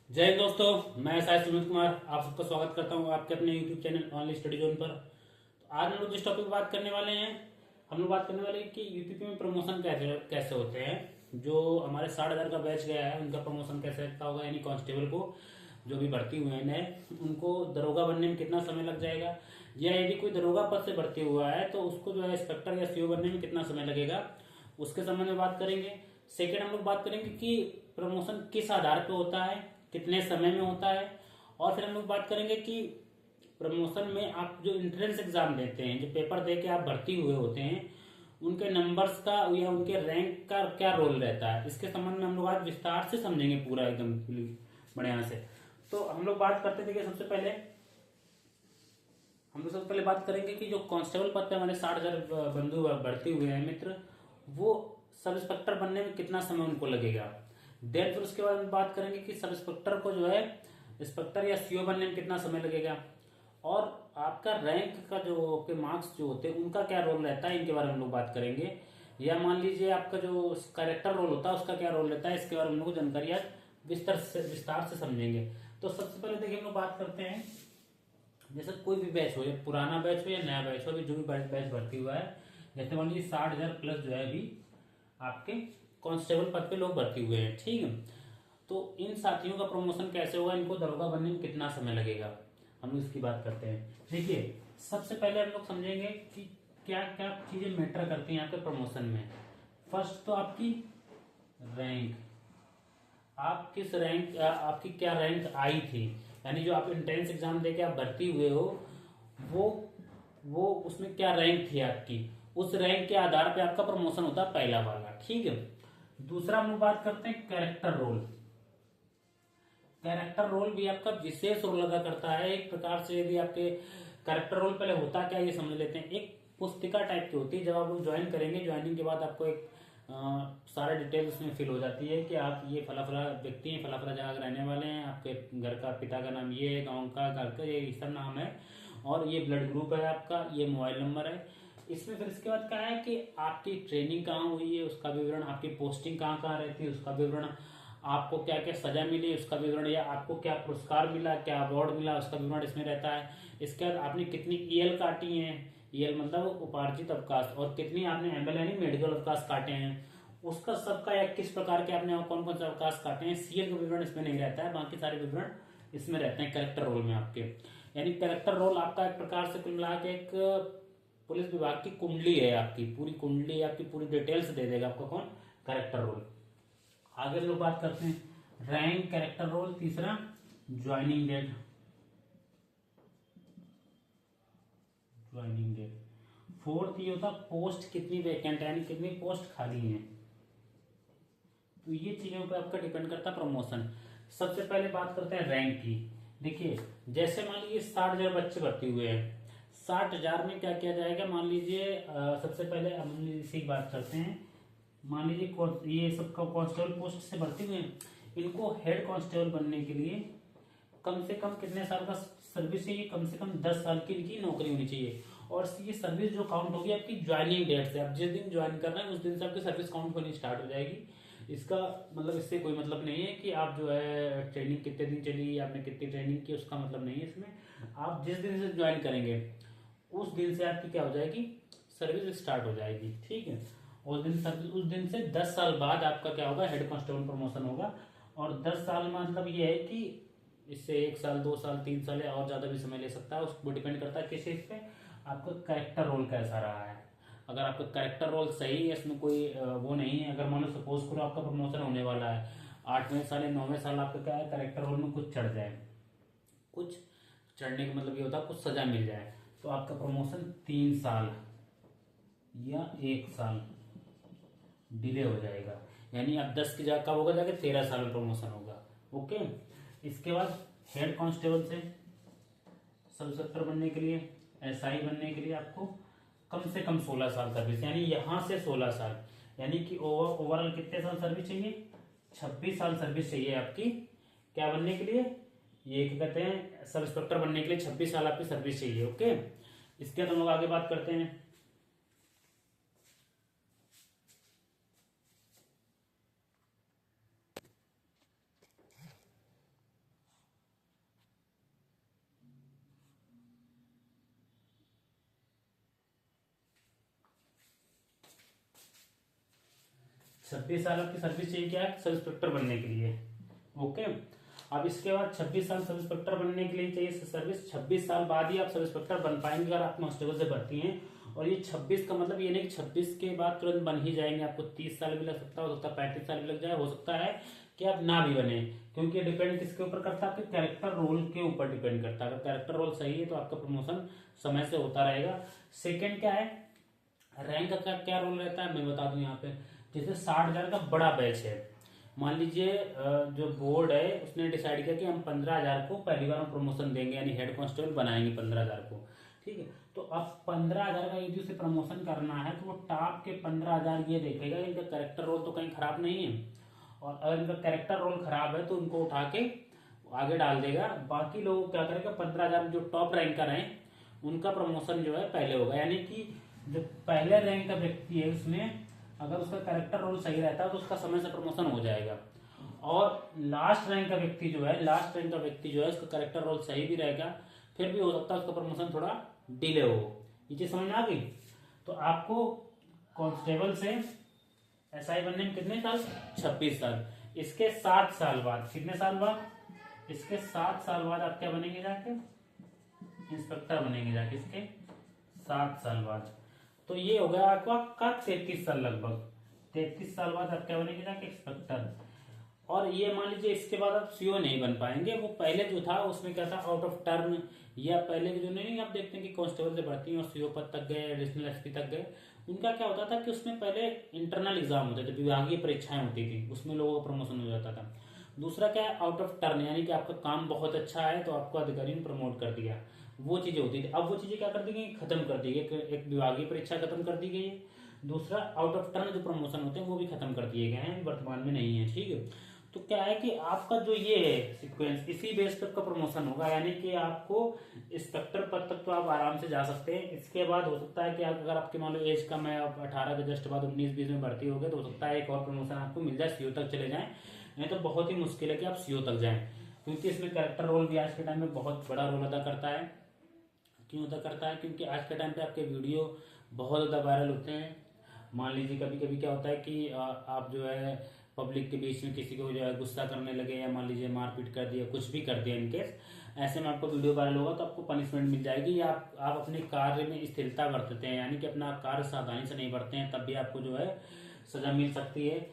जय हिंद दोस्तों, मैं साई सुमित कुमार आप सबका स्वागत करता हूं आपके अपने YouTube channel online study zone पर। तो आज हम लोग जिस टॉपिक पर बात करने वाले हैं, हम लोग बात करने वाले हैं कि यूपीपी में प्रमोशन कैसे कैसे होते हैं। जो हमारे 60,000 का बैच गया है उनका प्रमोशन कैसे होगा, यानी कांस्टेबल को जो भी भर्ती हुए हैं नए, उनको दरोगा बनने में कितना समय लग जाएगा, या यदि कोई दरोगा पद से भर्ती हुआ है तो उसको जो है इंस्पेक्टर या सीओ बनने में कितना समय लगेगा, उसके संबंध में बात करेंगे। सेकेंड हम लोग बात करेंगे कि प्रमोशन किस आधार पर होता है, कितने समय में होता है। और फिर हम लोग बात करेंगे कि प्रमोशन में आप जो इंट्रेंस एग्जाम देते हैं, जो पेपर दे के आप भर्ती हुए होते हैं, उनके नंबर्स का या उनके रैंक का क्या रोल रहता है, इसके संबंध में हम लोग आज विस्तार से समझेंगे पूरा एकदम बढ़िया से। तो हम लोग बात करते थे कि सबसे पहले बात करेंगे कि जो कांस्टेबल पद पे हमारे 60,000 बंधु भर्ती हुए हैं मित्र, वो सब इंस्पेक्टर बनने में कितना समय उनको लगेगा। देन फिर उसके बाद हम बात करेंगे कि सब इंस्पेक्टर को जो है इंस्पेक्टर या सीओ बनने में कितना समय लगेगा, और आपका रैंक का जो के मार्क्स जो होते हैं उनका क्या रोल रहता है, इनके बारे में हम लोग बात करेंगे। या मान लीजिए आपका जो कैरेक्टर रोल होता है उसका क्या रोल रहता है, इसके बारे में हम लोग जानकारी आज विस्तार से समझेंगे। तो सबसे पहले देखिए हम लोग बात करते हैं, जैसे कोई भी बैच हो, या पुराना बैच हो या नया बैच हो, अभी जो भी बैच भर्ती हुआ है, जैसे मान लीजिए 60,000 प्लस जो है अभी आपके कांस्टेबल पद पे लोग भर्ती हुए हैं, ठीक है। तो इन साथियों का प्रमोशन कैसे होगा, इनको दरोगा बनने में कितना समय लगेगा, हम लोग इसकी बात करते हैं। देखिए सबसे पहले हम लोग समझेंगे कि क्या क्या चीजें मैटर करती हैं आपके प्रमोशन में। फर्स्ट तो आपकी रैंक, आप किस रैंक, आपकी क्या रैंक आई थी, यानी जो आप एंट्रेंस एग्जाम देके आप भर्ती हुए हो, वो वो उसमें क्या रैंक थी आपकी, उस रैंक के आधार पे आपका प्रमोशन होता है, पहला वाला, ठीक है। दूसरा हम लोग बात करते हैं कैरेक्टर रोल। कैरेक्टर रोल भी आपका विशेष रोल अदा करता है एक प्रकार से। यदि आपके कैरेक्टर रोल पहले होता क्या, ये समझ लेते हैं। एक पुस्तिका टाइप की होती है, जब आप लोग ज्वाइन करेंगे, ज्वाइनिंग के बाद आपको एक सारा डिटेल्स उसमें फिल हो जाती है कि आप ये फला फला व्यक्ति हैं, फला फला जगह के रहने वाले हैं, आपके घर का पिता का नाम ये है, गाँव का घर का ये सब नाम है, और ये ब्लड ग्रुप है आपका, ये मोबाइल नंबर है। इसमें फिर इसके बाद क्या है कि आपकी ट्रेनिंग कहाँ हुई है उसका विवरण, आपकी पोस्टिंग कहाँ कहाँ रहती है उसका विवरण, आपको क्या क्या सजा मिली उसका विवरण, या आपको क्या पुरस्कार मिला, क्या अवार्ड मिला, उसका विवरण इसमें रहता है। इसके बाद आपने कितनी ईएल काटी है, ईएल मतलब उपार्जित अवकाश, और कितनी आपने एमएल यानी मेडिकल अवकाश काटे हैं, उसका सबका, या किस प्रकार के आपने कौन कौन से अवकाश काटे हैं, सीएल का विवरण इसमें नहीं रहता है, बाकी सारे विवरण इसमें रहते हैं कैरेक्टर रोल में आपके। यानी कैरेक्टर रोल आपका एक प्रकार से कुल मिला के एक पुलिस विभाग की कुंडली है, आपकी पूरी कुंडली, आपकी पूरी डिटेल्स दे देगा आपको कौन, कैरेक्टर रोल। आगे लोग बात करते हैं रैंक, कैरेक्टर रोल। तीसरा joining date, joining date. Fourth ये होता पोस्ट कितनी वैकेंट है, यानी कितनी पोस्ट खाली है। तो ये चीजों पे आपका डिपेंड करता है प्रमोशन। सबसे पहले बात करते हैं रैंक की। देखिए जैसे मान लीजिए 60,000 बच्चे भर्ती हुए हैं, 60,000 में क्या किया जाएगा, मान लीजिए सबसे पहले मान लीजिए इसी की बात करते हैं। मान लीजिए ये सब कांस्टेबल पोस्ट से भर्ती हुए हैं, इनको हेड कांस्टेबल बनने के लिए कम से कम कितने साल का सर्विस चाहिए, कम से कम 10 साल की इनकी नौकरी होनी चाहिए। और ये सर्विस जो काउंट होगी आपकी ज्वाइनिंग डेट से, आप जिस दिन ज्वाइन कर रहे हैं उस दिन से आपकी सर्विस काउंट होनी स्टार्ट हो जाएगी। इसका मतलब, इससे कोई मतलब नहीं है कि आप जो है ट्रेनिंग कितने दिन चली, आपने कितनी ट्रेनिंग की, उसका मतलब नहीं है इसमें। आप जिस दिन से ज्वाइन करेंगे उस दिन से आपकी क्या हो जाएगी, सर्विस स्टार्ट हो जाएगी, ठीक है। उस दिन से 10 साल बाद आपका क्या होगा, हेड कांस्टेबल प्रमोशन होगा। और 10 साल मतलब ये है कि इससे 1 साल 2 साल 3 साल या और ज्यादा भी समय ले सकता है, उसको डिपेंड करता है किस चीज पे, आपका कैरेक्टर रोल कैसा रहा है। अगर आपका कैरेक्टर रोल सही है, इसमें कोई वो नहीं है, अगर मान लो सपोज करो आपका प्रमोशन होने वाला है 8वें साल या 9वें साल, आपका क्या है कैरेक्टर रोल में कुछ चढ़ जाए, कुछ चढ़ने का मतलब ये होता है कुछ सजा मिल जाए, तो आपका प्रमोशन 3 साल या 1 साल डिले हो जाएगा। यानी अब 10 की जगह कब होगा, जाके 13 साल में प्रमोशन होगा, ओके। इसके बाद हेड कांस्टेबल सब इंस्पेक्टर बनने के लिए, एसआई बनने के लिए आपको कम से कम 16 साल सर्विस, यानी यहां से 16 साल, यानी कि ओवरऑल कितने साल सर्विस चाहिए, 26 साल सर्विस चाहिए आपकी। क्या बनने के लिए, ये क्या कहते हैं, सब इंस्पेक्टर बनने के लिए 26 साल आपकी सर्विस चाहिए, ओके। इसके बाद हम लोग आगे बात करते हैं 26 साल आपकी सर्विस चाहिए क्या है, सब इंस्पेक्टर बनने के लिए। ओके, अब इसके बाद 26 साल सब इंस्पेक्टर बनने के लिए चाहिए सर्विस। 26 साल बाद ही आप सब इंस्पेक्टर बन पाएंगे अगर आप कांस्टेबल से भर्ती हैं। और ये 26 का मतलब ये नहीं कि 26 के बाद तुरंत बन ही जाएंगे, आपको 30 साल भी लग सकता है, हो सकता है 35 साल भी लग जाए, हो सकता है कि आप ना भी बने, क्योंकि डिपेंड किसके ऊपर करता है, आपके कैरेक्टर रोल के ऊपर डिपेंड करता है। अगर कैरेक्टर रोल सही है तो आपका प्रमोशन समय से होता रहेगा। सेकेंड क्या है, रैंक का क्या रोल रहता है मैं बता दूं यहाँ पे। जैसे 60,000 का बड़ा बैच है, मान लीजिए जो बोर्ड है उसने डिसाइड किया कि हम 15,000 को पहली बार हम प्रमोशन देंगे, यानी हेड कांस्टेबल बनाएंगे 15,000 को, ठीक है। तो अब 15,000 का यदि उसे प्रमोशन करना है तो वो टॉप के 15,000 ये देखेगा इनका कैरेक्टर रोल तो कहीं खराब नहीं है, और अगर इनका कैरेक्टर रोल खराब है तो उनको उठा के आगे डाल देगा। बाकी लोग क्या करेगा, 15,000 जो टॉप रैंकर हैं उनका प्रमोशन जो है पहले होगा, यानी कि जो पहले रैंक का व्यक्ति है उसमें अगर उसका कैरेक्टर रोल सही रहता है तो उसका समय से प्रमोशन हो जाएगा। और लास्ट रैंक का व्यक्ति जो है उसका कैरेक्टर रोल सही भी रहेगा, फिर भी हो सकता है उसका प्रमोशन थोड़ा डिले हो। ये चीज समझ में आ गई। तो आपको कांस्टेबल से एसआई बनने में कितने साल, 26 साल। इसके 7 साल बाद, कितने साल बाद, इसके 7 साल बाद आप क्या बनेंगे जाके, इंस्पेक्टर बनेंगे जाके इसके 7 साल बाद। तो ये हो गया आपका 33 साल, लगभग 33 साल बाद आप क्या बनेंगे जाके, इंस्पेक्टर। और ये मान लीजिए इसके बाद आप सीओ नहीं बन पाएंगे, वो पहले जो था उसमें क्या था, आउट ऑफ टर्न, या पहले के जो नहीं आप देखते हैं कि कांस्टेबल से बढ़ती हैं और सीओ पद तक गए, एडिशनल एसपी तक गए, उनका क्या होता था कि उसमें पहले इंटरनल एग्जाम होते थे, विभागीय परीक्षाएं होती थी, उसमें लोगों का प्रमोशन हो जाता था। दूसरा क्या है, आउट ऑफ टर्न, यानी कि आपका काम बहुत अच्छा है तो आपको अधिकारी ने प्रमोट कर दिया, वो चीजें होती थी। अब वो चीजें क्या कर दी गई, खत्म कर दी गई, एक विभागीय परीक्षा खत्म कर दी गई है। दूसरा आउट ऑफ टर्न जो प्रमोशन होते हैं वो भी खत्म कर दिए गए हैं, वर्तमान में नहीं है, ठीक है। तो क्या है कि आपका जो ये है सीक्वेंस, इसी बेस पे आपका प्रमोशन होगा, यानी कि आपको इंस्पेक्टर पद तक तो आप आराम से जा सकते हैं। इसके बाद हो सकता है कि आप अगर आपके मान लो एज कम है, आप 18 के जस्ट बाद 19-20 में भर्ती हो गए, तो हो सकता है एक और प्रमोशन आपको मिल जाए, सीओ तक चले जाएं। नहीं तो बहुत ही मुश्किल है कि आप सीओ तक जाएं, क्योंकि इसमें कैरेक्टर रोल भी आज के टाइम में बहुत बड़ा रोल अदा करता है। क्यों अदा करता है, क्योंकि आज के टाइम पे आपके वीडियो बहुत ज़्यादा वायरल होते हैं। मान लीजिए कभी कभी क्या होता है कि आप जो है पब्लिक के बीच में किसी को जो है गुस्सा करने लगे, या मान लीजिए मारपीट कर दिया, कुछ भी कर दिया इनकेस, ऐसे में आपको वीडियो वायरल होगा तो आपको पनिशमेंट मिल जाएगी। या आप अपने कार्य में स्थिरता बरतते हैं, यानी कि अपना कार्य सावधानी से नहीं बढ़ते हैं, तब भी आपको जो है सजा मिल सकती है।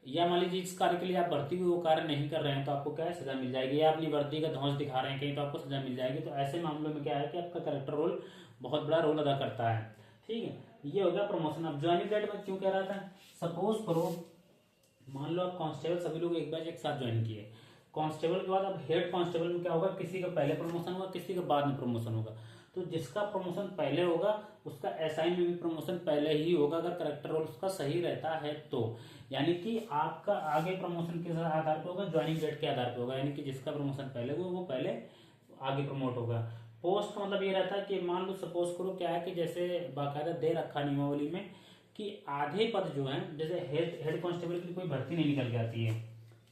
या मान लीजिए इस कार्य के लिए आप भर्ती हुए वो कार्य नहीं कर रहे हैं तो आपको क्या है, सजा मिल जाएगी। या अपनी वर्दी का ध्वज दिखा रहे हैं कहीं तो आपको सजा मिल जाएगी। तो ऐसे मामलों में क्या है कि आपका कैरेक्टर रोल बहुत बड़ा रोल अदा करता है, ठीक है। ये हो गया प्रमोशन। अब ज्वाइनिंग डेट में क्यों कह रहा था, सपोज करो मान लो आप कांस्टेबल सभी लोग एक बैच एक साथ ज्वाइन किए, कांस्टेबल के बाद अब हेड कांस्टेबल में क्या होगा, किसी का पहले प्रमोशन होगा, किसी का बाद में प्रमोशन होगा। तो जिसका प्रमोशन पहले होगा उसका एसआई में भी प्रमोशन पहले ही होगा, अगर कैरेक्टर रोल उसका सही रहता है तो। यानी कि आपका आगे प्रमोशन किस आधार पर होगा, ज्वाइनिंग डेट के आधार पर होगा, यानी कि जिसका प्रमोशन पहले हुआ वो पहले आगे प्रमोट होगा। पोस्ट का मतलब ये रहता है कि मान लो सपोज करो क्या है कि जैसे बाकायदा दे रखा नियमावली में कि आधे पद जो हैं, जैसे हेड कांस्टेबल की कोई भर्ती नहीं निकल के आती है,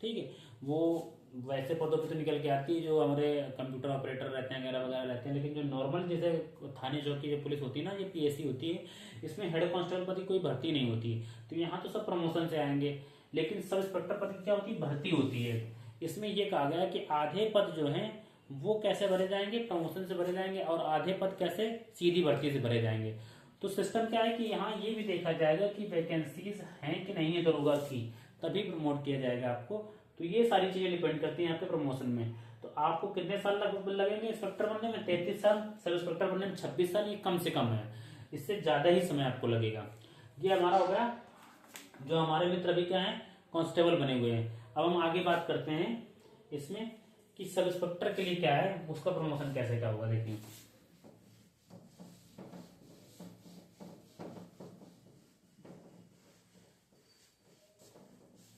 ठीक है, वो वैसे पदों पे तो निकल के आती है जो हमारे कंप्यूटर ऑपरेटर रहते हैं वगैरह वगैरह रहते हैं, लेकिन जो नॉर्मल जैसे थाने चौकी जो पुलिस होती है ना, ये पीएससी होती है, इसमें हेड कांस्टेबल पद की कोई भर्ती नहीं होती। तो यहाँ तो सब प्रमोशन से आएंगे, लेकिन सब इंस्पेक्टर पद की क्या होती है, भर्ती होती है। इसमें ये कहा गया है कि आधे पद जो हैं वो कैसे भरे जाएंगे, प्रमोशन से भरे जाएंगे, और आधे पद कैसे, सीधी भर्ती से भरे जाएंगे। तो सिस्टम क्या है कि यहाँ ये भी देखा जाएगा कि वैकेंसीज हैं कि नहीं है दरोगा की, तभी प्रमोट किया जाएगा आपको। तो ये सारी चीजें डिपेंड करती हैं आपके प्रमोशन में। तो आपको कितने साल लगेंगे इंस्पेक्टर बनने में, 33 साल, सब इंस्पेक्टर बनने में 26 साल, ये कम से कम है, इससे ज्यादा ही समय आपको लगेगा। ये हमारा हो गया, जो हमारे मित्र अभी क्या है, कांस्टेबल बने हुए हैं। अब हम आगे बात करते हैं इसमें कि सब इंस्पेक्टर के लिए क्या है, उसका प्रमोशन कैसे क्या होगा। देखिए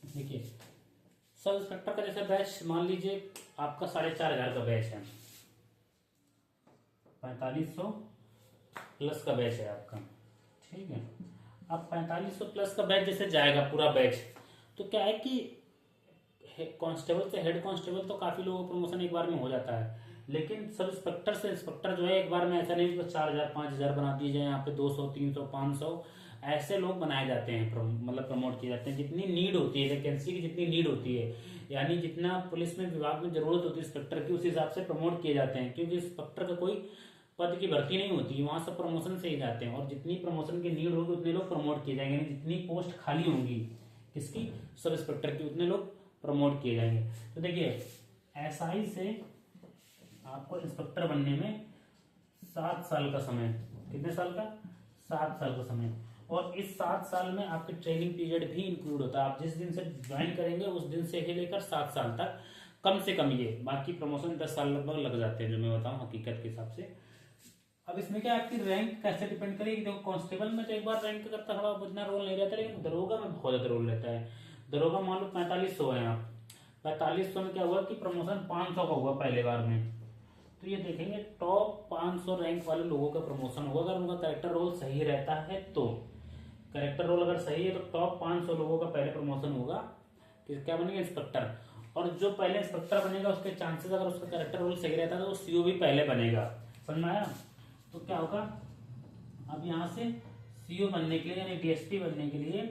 देखिए सब इंस्पेक्टर का जैसे बैच मान लीजिए आपका 4,500 का बैच है, 4500 प्लस का बैच है आपका, ठीक है। अब 4500 प्लस का बैच जैसे जाएगा पूरा बैच, तो क्या है कि कांस्टेबल से हेड कांस्टेबल तो काफी लोगों का प्रमोशन एक बार में हो जाता है, लेकिन सब इंस्पेक्टर से इंस्पेक्टर जो है एक बार में ऐसा नहीं कि 4,000 5,000 बना दिए जाए, यहाँ पे 200 300 500, ऐसे लोग बनाए जाते हैं, मतलब प्रमोट किए जाते हैं। जितनी नीड होती है वैकेंसी की, जितनी नीड होती है, यानी जितना पुलिस में विभाग में जरूरत होती है इंस्पेक्टर की, उस हिसाब से प्रमोट किए जाते हैं। क्योंकि इंस्पेक्टर का कोई पद की भर्ती नहीं होती, वहां सब प्रमोशन से ही जाते हैं। और जितनी प्रमोशन की नीड होगी उतने लोग प्रमोट किए जाएंगे, यानी जितनी पोस्ट खाली होंगी किसकी, सब इंस्पेक्टर की, उतने लोग प्रमोट किए जाएंगे। तो देखिए एसआई से आपको इंस्पेक्टर बनने में 7 साल का समय, कितने साल का, 7 साल का समय। और इस 7 साल में आपके ट्रेनिंग पीरियड भी इंक्लूड होता है। आप जिस दिन से ज्वाइन करेंगे उस दिन से ही लेकर 7 साल तक कम से कम, ये बाकी प्रमोशन 10 साल लगभग लग जाते हैं, जो मैं बताऊं हकीकत के हिसाब से। अब इसमें क्या आपकी रैंक कैसे डिपेंड करेगी, देखो कांस्टेबल में तो एक बार रैंक करता थोड़ा उतना रोल नहीं रहता, लेकिन दरोगा में बहुत ज्यादा रोल रहता है। दरोगा मान लो 4500 है, आप 4500 में क्या हुआ कि प्रमोशन 500 का हुआ पहले बार में। तो ये देखेंगे टॉप 500 रैंक वाले लोगों का प्रमोशन होगा अगर उनका कैरेक्टर रोल सही रहता है। तो कैरेक्टर रोल अगर सही है तो टॉप 500 लोगों का पहले प्रमोशन होगा कि क्या बनेगा, इंस्पेक्टर। और जो पहले इंस्पेक्टर बनेगा उसके चांसेस, अगर उसका कैरेक्टर रोल सही रहता है तो वो सीओ भी पहले बनेगा। समझ में आया। तो क्या होगा, अब यहाँ से सीओ बनने के लिए यानी डीएसपी बनने के लिए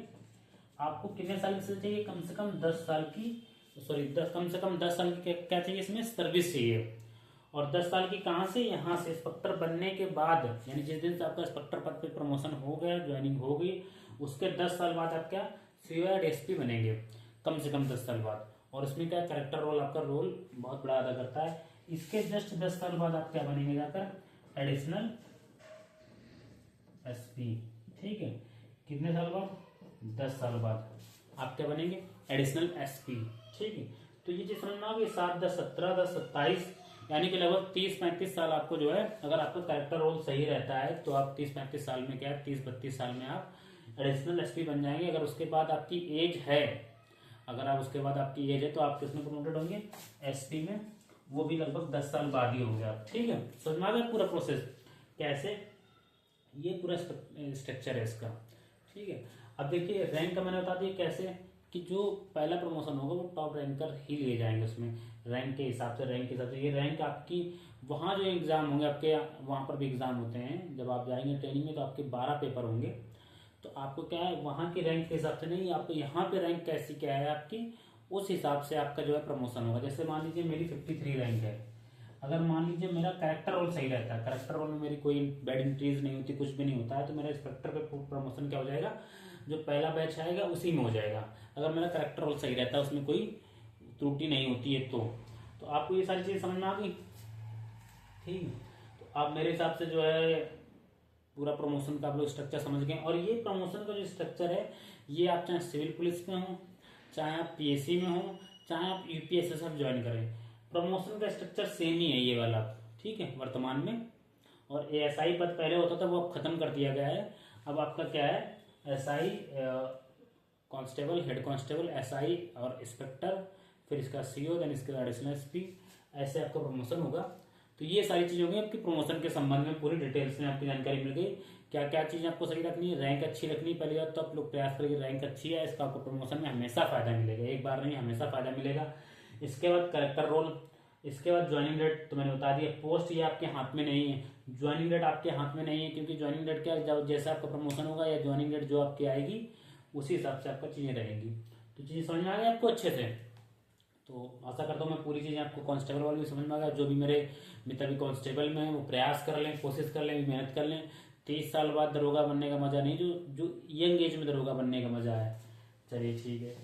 आपको कितने साल की चाहिए, कम से कम 10 साल की, सॉरी कम से कम 10 साल की क्या चाहिए, इसमें सर्विस चाहिए। और 10 साल की कहाँ से, यहाँ से इंस्पेक्टर बनने के बाद, यानी जिस दिन से आपका इंस्पेक्टर पद पे प्रमोशन हो गया, ज्वाइनिंग हो गई, उसके 10 साल बाद आप क्या सीओ या डीएसपी बनेंगे, कम से कम 10 साल बाद। और इसमें क्या कैरेक्टर रोल, आपका रोल बहुत बड़ा अदा करता है। इसके जस्ट 10 साल बाद आप क्या बनेंगे, जाकर एडिशनल एसपी। ठीक है, कितने साल बाद, 10 साल बाद आप क्या बनेंगे, एडिशनल एसपी। ठीक है, तो ये चीज समझना होगी, 7, 10, 17, 10, 27, यानी कि लगभग 30-35 साल आपको जो है, अगर आपका कैरेक्टर रोल सही रहता है तो आप 30-35 साल में क्या है, 30-32 साल में आप एडिशनल एसपी बन जाएंगे। अगर उसके बाद आपकी एज है, अगर आप उसके बाद आपकी एज है तो आप किसमें प्रमोटेड होंगे, एसपी में, वो भी लगभग 10 साल बाद ही होंगे आप। ठीक है, समझ में आ गया पूरा प्रोसेस कैसे, ये पूरा स्ट्रक्चर है इसका। ठीक है, अब देखिए रैंक का मैंने बता दिया कैसे, कि जो पहला प्रमोशन होगा वो टॉप रैंकर ही लिए जाएंगे उसमें, रैंक के हिसाब से, रैंक के हिसाब से। ये रैंक आपकी वहाँ जो एग्जाम होंगे आपके, वहाँ पर भी एग्जाम होते हैं, जब आप जाएंगे ट्रेनिंग में तो आपके 12 पेपर होंगे। तो आपको क्या है, वहाँ की रैंक के हिसाब से नहीं, आपको यहाँ पे रैंक कैसी क्या है आपकी, उस हिसाब से आपका जो है प्रमोशन होगा। जैसे मान लीजिए मेरी 53 रैंक है, अगर मान लीजिए मेरा कैरेक्टर रोल सही रहता है, कैरेक्टर रोल में मेरी कोई बैड एंट्रीज नहीं होती, कुछ भी नहीं होता है, तो मेरा इंस्पेक्टर पे प्रमोशन क्या हो जाएगा, जो पहला बैच आएगा उसी में हो जाएगा। अगर मेरा कैरेक्टर रोल सही रहता है, उसमें कोई त्रुटि नहीं होती है तो आपको ये सारी चीजें समझ में आ गई। ठीक है, तो आप मेरे हिसाब से जो है पूरा प्रमोशन का आप लोग स्ट्रक्चर समझ गए। और ये प्रमोशन का जो स्ट्रक्चर है, ये आप चाहे सिविल पुलिस में हो, चाहे आप पीएससी में हो, चाहे आप यूपीएससी से ज्वाइन करें, प्रमोशन का स्ट्रक्चर सेम ही है ये वाला। ठीक है, वर्तमान में। और एएसआई पद पहले होता था, वो अब खत्म कर दिया गया है। अब आपका क्या है, SI, constable, head constable, SI और इंस्पेक्टर, फिर इसका सीओ, देन इसके एडिशनल एसपी, ऐसे आपका प्रमोशन होगा। तो ये सारी चीजें होंगी आपकी प्रमोशन के संबंध में, पूरी डिटेल्स में आपकी जानकारी मिल गई। क्या क्या चीजें आपको सही रखनी है, रैंक अच्छी रखनी है पहली बात, तो आप लोग प्रयास करेंगे रैंक अच्छी है, इसका आपको प्रमोशन में हमेशा फायदा मिलेगा, एक बार नहीं हमेशा फायदा मिलेगा। इसके बाद करेक्टर रोल, इसके बाद ज्वाइनिंग डेट तो मैंने बता दिया। पोस्ट ये आपके हाथ में नहीं है, ज्वाइनिंग डेट आपके हाथ में नहीं है, क्योंकि ज्वाइनिंग डेट क्या, जब जैसे आपका प्रमोशन होगा या ज्वाइनिंग डेट जो आपकी आएगी उसी हिसाब से आपका चीजें रहेंगी। तो चीजें समझ में आ गई आपको अच्छे से। तो आशा करता हूँ मैं पूरी चीजें आपको कांस्टेबल वाली भी समझ में आ गया। जो भी मेरे मित्र भी कांस्टेबल में है वो प्रयास कर लें, कोशिश कर लें, मेहनत कर लें। 30 साल बाद दरोगा बनने का मजा नहीं, जो यंग एज में दरोगा बनने का मजा है। चलिए ठीक है।